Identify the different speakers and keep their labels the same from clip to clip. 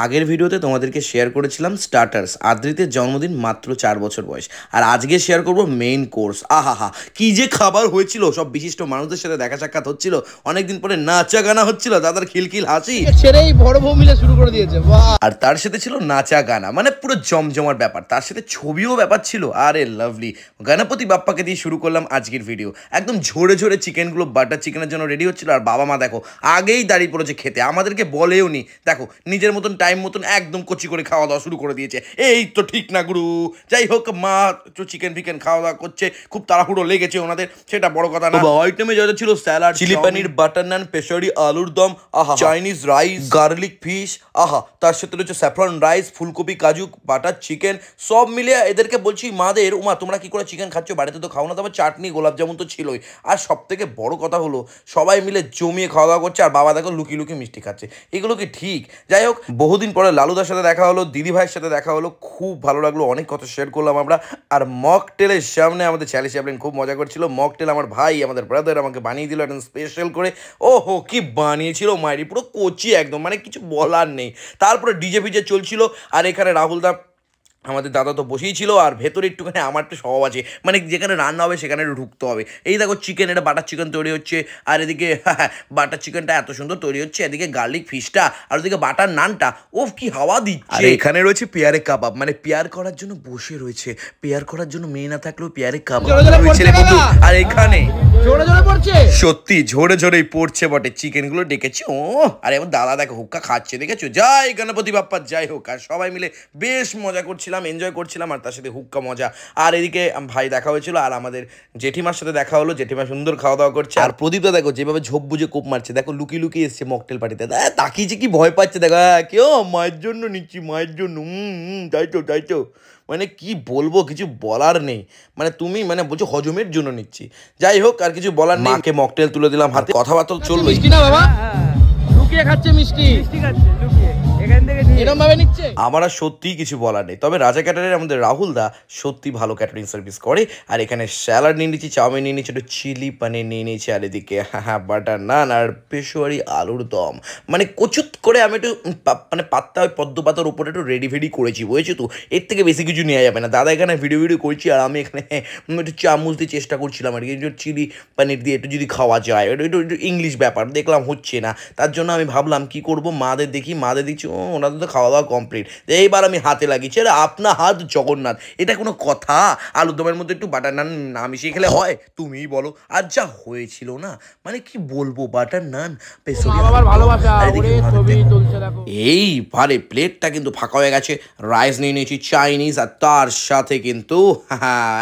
Speaker 1: আগের ভিডিওতে তোমাদেরকে শেয়ার করেছিলাম স্টার্টার্স। আদ্রিতের জন্মদিন, মাত্র 4 বছর বয়স। আর আজকে শেয়ার করব মেইন কোর্স। আহা কি যে খাবার হয়েছিল, সব বিশিষ্ট মানুষদের সাথে দেখা সাক্ষাৎ হচ্ছিল, অনেকদিন পরে নাচা গানা হচ্ছিল, দাদার খিলখিল হাসি
Speaker 2: ছেড়েই বড় বউ মিলে শুরু করে দিয়েছে।
Speaker 1: আর তার সাথে ছিল নাচা গানা, মানে পুরো জমজমার ব্যাপার। তার সাথে ছবিও ব্যাপার ছিল। আরে লাভলি, গণপতি বাপ্পাকে দিয়ে শুরু করলাম আজকের ভিডিও। একদম ঝরে ঝরে চিকেনগুলো বাটার চিকেনের জন্য রেডি হচ্ছিল, আর বাবা মা দেখো আগেই দাঁড়িয়ে পড়েছে খেতে, আমাদেরকে বলেও নি। দেখো নিজের মতন টাইম মতন একদম কচি করে খাওয়া দাওয়া শুরু করে দিয়েছে। এই তো ঠিক না গুরু। যাই হোক, মা তো চিকেন ফিকেন খাওয়া দাওয়া করছে, খুব তাড়াহুড়ো লেগেছে ওনাদের, সেটা বড় কথা না। আইটেমে যা ছিল স্যালাড, চিলি পনির, বাটার নান, পেশারি, আলুর দম, আহা, চাইনিজ রাইস, গার্লিক ফিশ, আহা, তার সাথে রয়েছে স্যাফরন রাইস, ফুলকপি, কাজু, বাটার চিকেন, সব মিলিয়ে এদেরকে বলছি মাদের, উমা তোমরা কি করে চিকেন খাচ্ছ, বাড়িতে তো খাও না। তারপর চাটনি, গোলাপ জামুন তো ছিলই। আর সব থেকে বড় কথা হলো সবাই মিলে জমিয়ে খাওয়া দাওয়া করছে, আর বাবা দেখো লুকিয়ে লুকিয়ে মিষ্টি খাচ্ছে। এগুলো কি ঠিক? যাই হোক, বহুদিন পরে লালুদার সাথে দেখা হলো, দিদি ভাইয়ের সাথে দেখা হলো, খুব ভালো লাগলো, অনেক কথা শেয়ার করলাম আমরা। আর মকটেলের সামনে আমাদের চ্যালি চ্যাপলিন খুব মজা করছিল। মকটেল আমার ভাই, আমাদের ব্রাদার আমাকে বানিয়ে দিল একদম স্পেশাল করে। ওহো কি বানিয়েছিল মাইরি, পুরো কচি একদম, মানে কিছু বলার নেই। তারপরে ডিজে ফিজে চলছিল, আর এখানে রাহুল দা আমাদের দাদা তো বসেই ছিল, আর ভেতরে একটুখানি আমার একটা স্বভাব আছে, মানে যেখানে রান্না হবে সেখানে ঢুকতে হবে। এই দেখো চিকেন, এটা বাটার চিকেন তৈরি হচ্ছে, আর এদিকে বাটার চিকেনটা এত সুন্দর তৈরি হচ্ছে, এদিকে গার্লিক ফিশটা, আর ওদিকে বাটার নানটা, ও কি হাওয়া দিচ্ছে। আর এখানে রয়েছে পেয়ারে কাবাব, মানে পেয়ার করার জন্য বসে রয়েছে। পেয়ার করার জন্য মেয়ে না থাকলেও পেয়ারে কাবাব রয়েছে। আর এখানে সত্যি ঝরে ঝরেই পড়ছে বটে, চিকেনগুলো ডেকেছে। ও আরে আমার দাদা দেখো হুক্কা খাচ্ছে, দেখেছো? জয় গণপতি বাপ্পা, যাই হোক। আর সবাই মিলে বেশ মজা করছিলাম, এনজয় করছিলাম, আর তার সাথে হুক্কা মজা। আর এদিকে ভাই দেখা হয়েছিল, আর আমাদের জেঠিমার সাথে দেখা হলো, জেঠিমা সুন্দর খাওয়া দাওয়া করছে। আর প্রদীপটা দেখো যেভাবে ঝোপ বুঝে কোপ মারছে, দেখো লুকিয়ে লুকিয়ে এসছে মকটেল পার্টিতে, তাকিয়েছে কি ভয় পাচ্ছে দেখো। কেউ মায়ের জন্য নিচ্ছি, মায়ের জন্য। তাই তো তাই তো, মানে কি বলবো, কিছু বলার নেই। মানে তুমি মানে বলছো হজমের জন্য নিচ্ছি। যাই হোক, আর কিছু বলার নেই। মাকে মকটেল তুলে দিলাম হাতে, কথাবার্তা চললো।
Speaker 2: মিষ্টি না বাবা, লুকিয়ে খাচ্ছে মিষ্টি, খাচ্ছে লুকিয়ে, এখান থেকে এরকম ভাবে নিচ্ছে। আমার আর সত্যিই কিছু বলার নেই। তবে রাজা ক্যাটারের আমাদের রাহুল দা সত্যি ভালো ক্যাটারিং সার্ভিস করে। আর এখানে স্যালাড নিয়ে নিচ্ছি, চাউমিন নিয়ে নিচ্ছি, একটু চিলি পনির নিয়ে নিয়েছি, আর এদিকে বাটার নান আর পেশোয়ারি আলুর দম, মানে কচুত করে আমি একটু মানে পাত্তা ওই পদ্ম পাতার উপরে একটু রেডি ফেডি করেছি, বুঝেছো তো? এর থেকে বেশি কিছু নেওয়া যাবে না। দাদা এখানে ভিডিও করছি, আর আমি এখানে একটু চামচ দিয়ে চেষ্টা করছিলাম আর কি, একটু চিলি পনির দিয়ে একটু যদি খাওয়া যায়, একটু ইংলিশ ব্যাপার দেখলাম হচ্ছে না। তার জন্য আমি ভাবলাম কি করব, মাদের দেখি, মাদের দেখছি ও ওনাদের তো খাওয়া দাওয়া কমপ্লিট। এইবার আমি হাতে লাগিয়েছি, আরে আপনার হাত জগন্নাথ, এটা কোনো কথা? আলুর দমের মধ্যে একটু বাটার নান না মিশিয়ে খেলে হয়? তুমিই বলো। আর যা হয়েছিল না, মানে কি বলবো, বাটার নান, এইবারে প্লেটটা কিন্তু ফাঁকা হয়ে গেছে। রাইস নিয়ে নিয়েছি চাইনিজ, আর তার সাথে কিন্তু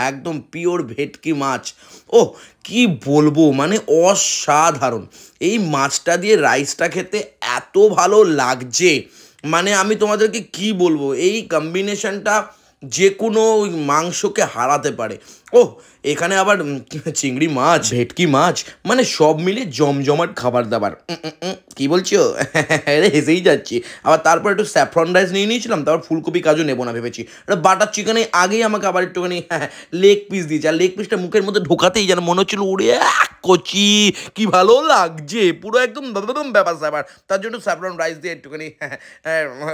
Speaker 2: একদম পিওর ভেটকি মাছ। ও কি বলবো, মানে অসাধারণ। এই মাছটা দিয়ে রাইসটা খেতে এত ভালো লাগছে, মানে আমি তোমাদেরকে কি বলবো, এই কম্বিনেশনটা যে কোনো মাংসকে হারাতে পারে। ও এখানে আবার চিংড়ি মাছ, ভেটকি মাছ, মানে সব মিলে জমজমাট খাবার দাবার। কি বলছো? হেসেই যাচ্ছি। আবার তারপর একটু স্যাফরন রাইস নিয়ে নিয়েছিলাম, তারপর ফুলকপি কাজু নেবো না ভেবেছি। এটা বাটার চিকেনে আগেই আমাকে আবার একটুখানি লেগ পিস দিয়েছে, আর লেগ পিসটা মুখের মধ্যে ঢোকাতেই যেন মনে হচ্ছিল ওরে কচি, কি ভালো লাগছে, পুরো একদম ব্যাপার স্যাপার। তার জন্য স্যাফরন রাইস দিয়ে একটুখানি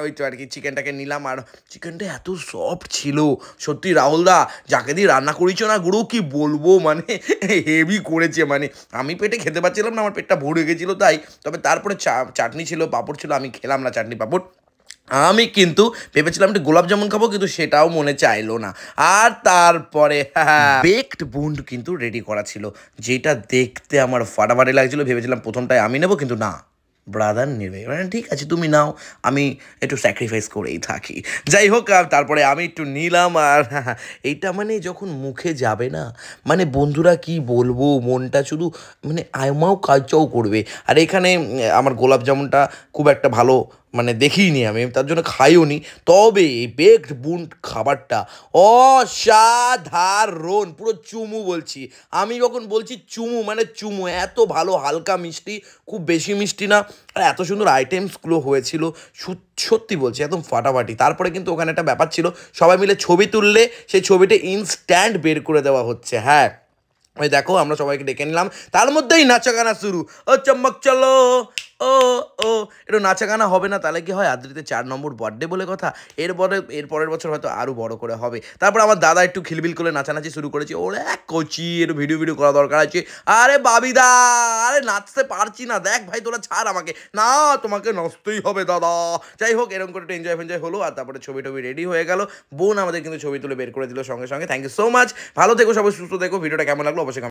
Speaker 2: ওই তো আর কি চিকেনটাকে নিলাম। আর চিকেনটা এত সফট ছিল সত্যি, রাহুল দা যাকে দিয়ে রান্না করেছো না গুরু, কি বলবো, মানে হেভি করেছে। মানে আমি পেটে খেতে পারছিলাম না, আমার পেটটা ভরে গেছিলো তাই। তবে তারপরে চাটনি ছিল, পাঁপড় ছিল, আমি খেলাম না চাটনি পাঁপড়। আমি কিন্তু ভেবেছিলাম একটু গোলাপ জামুন খাবো, কিন্তু সেটাও মনে চাইলো না। আর তারপরে বেকড বুন্ড কিন্তু রেডি করা ছিল, যেটা দেখতে আমার ফাটাফাটি লাগছিল। ভেবেছিলাম প্রথমটায় আমি নেবো, কিন্তু না, ব্রাদার নেবে। মানে ঠিক আছে তুমি নাও, আমি একটু স্যাক্রিফাইস করেই থাকি। যাই হোক, তারপরে আমি একটু নিলাম। আর এইটা মানে যখন মুখে যাবে না, মানে বন্ধুরা কি বলবো, মনটা শুধু মানে আয়মাও কাজটাও করবে। আর এখানে আমার গোলাপ জামুনটা খুব একটা ভালো মানে দেখিনি আমি, তার জন্য খাইও নি। তবে এই বেকড বুন্ড খাবারটা অসাধারণ, পুরো চুমু বলছি আমি, যখন বলছি চুমু মানে চুমু, এত ভালো, হালকা মিষ্টি, খুব বেশি মিষ্টি না, আর এত সুন্দর আইটেমসগুলো হয়েছিল, সত্যি বলছি একদম ফাটাফাটি। তারপরে কিন্তু ওখানে একটা ব্যাপার ছিল, সবাই মিলে ছবি তুললে সেই ছবিটা ইনস্ট্যান্ট বের করে দেওয়া হচ্ছে। হ্যাঁ ওই দেখো আমরা সবাইকে ডেকে নিলাম, তার মধ্যেই নাচা গানা শুরু। ও চম্মক চলো, ও
Speaker 1: ও ও একটু নাচা গানা হবে না, তাহলে কি হয়? আদ্রিতে 4 নম্বর বার্থডে বলে কথা। এর পরের বছর হয়তো আরও বড় করে হবে। তারপর আমার দাদা একটু খিলবিল করে নাচানাচি শুরু করেছে। ওরে কচি, একটু ভিডিও করা দরকার আছে। আরে বাবিদা, আরে নাচতে পারছি না, দেখ ভাই তোরা ছাড় আমাকে। না, তোমাকে নাচতেই হবে দাদা। যাই হোক, এরকম করে একটু এনজয় ফেনজয় হলো, আর তারপরে ছবি টবি রেডি হয়ে গেল। বোন আমাদের কিন্তু ছবি তুলে বের করে দিল সঙ্গে সঙ্গে। Thank you so much. ভালো থেকো, সবাই সুস্থ থেকো। ভিডিওটা কেমন লাগলো অবশ্যই